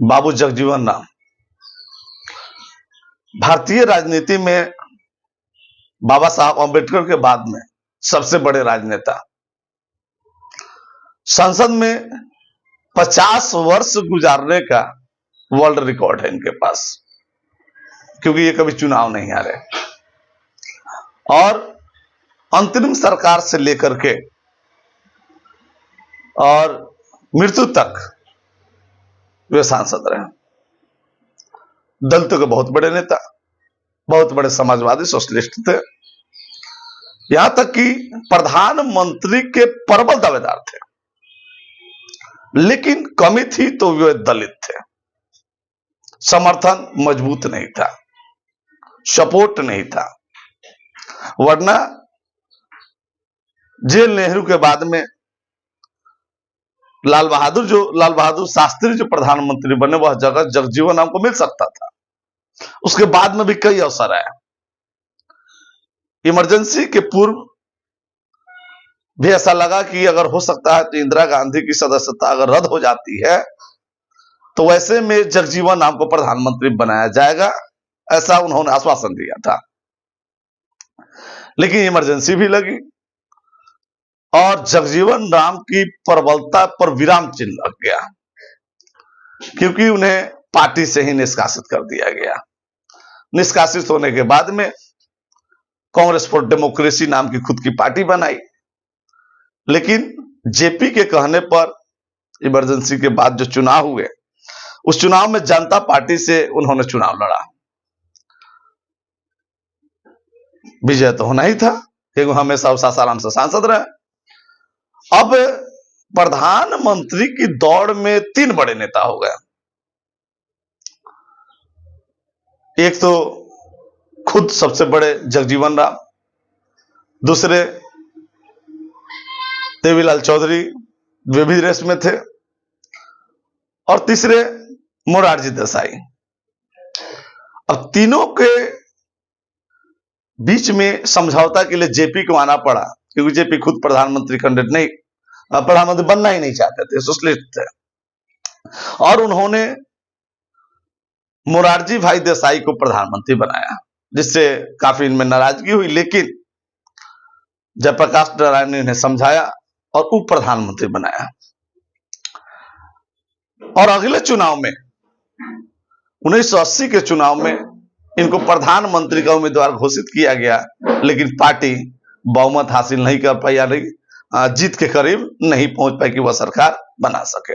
बाबू जगजीवन राम भारतीय राजनीति में बाबा साहब अम्बेडकर के बाद में सबसे बड़े राजनेता। संसद में 50 वर्ष गुजारने का वर्ल्ड रिकॉर्ड है इनके पास, क्योंकि ये कभी चुनाव नहीं आ रहे और अंतरिम सरकार से लेकर के और मृत्यु तक वे सांसद रहे। दलितों के बहुत बड़े नेता, बहुत बड़े समाजवादी सोशलिस्ट थे, यहां तक कि प्रधानमंत्री के प्रबल दावेदार थे। लेकिन कमी थी तो वे दलित थे, समर्थन मजबूत नहीं था, सपोर्ट नहीं था। वरना जेल नेहरू के बाद में लाल बहादुर शास्त्री जो प्रधानमंत्री बने, वह जगह जगजीवन राम को मिल सकता था। उसके बाद में भी कई अवसर आए। इमरजेंसी के पूर्व भी ऐसा लगा कि अगर हो सकता है तो इंदिरा गांधी की सदस्यता अगर रद्द हो जाती है तो वैसे में जगजीवन राम को प्रधानमंत्री बनाया जाएगा, ऐसा उन्होंने आश्वासन दिया था। लेकिन इमरजेंसी भी लगी और जगजीवन राम की प्रबलता पर विराम चिन्ह लग गया, क्योंकि उन्हें पार्टी से ही निष्कासित कर दिया गया। निष्कासित होने के बाद में कांग्रेस फॉर डेमोक्रेसी नाम की खुद की पार्टी बनाई। लेकिन जेपी के कहने पर इमरजेंसी के बाद जो चुनाव हुए, उस चुनाव में जनता पार्टी से उन्होंने चुनाव लड़ा। विजय तो होना ही था, क्योंकि हमेशा सासाराम से सांसद रहे। अब प्रधानमंत्री की दौड़ में 3 बड़े नेता हो गए। एक तो खुद सबसे बड़े जगजीवन राम, दूसरे देवीलाल चौधरी, वे भी रेस में थे, और तीसरे मोरारजी देसाई। अब तीनों के बीच में समझौता के लिए जेपी को आना पड़ा, क्योंकि जेपी खुद प्रधानमंत्री कैंडिडेट नहीं, प्रधानमंत्री बनना ही नहीं चाहते थे, सोशलिस्ट थे। और उन्होंने मोरारजी भाई देसाई को प्रधानमंत्री बनाया, जिससे काफी इनमें नाराजगी हुई। लेकिन जयप्रकाश नारायण ने इन्हें समझाया और उप प्रधानमंत्री बनाया। और अगले चुनाव में 1980 के चुनाव में इनको प्रधानमंत्री का उम्मीदवार घोषित किया गया, लेकिन पार्टी बहुमत हासिल नहीं कर पाई, यानी जीत के करीब नहीं पहुंच पाई कि वह सरकार बना सके।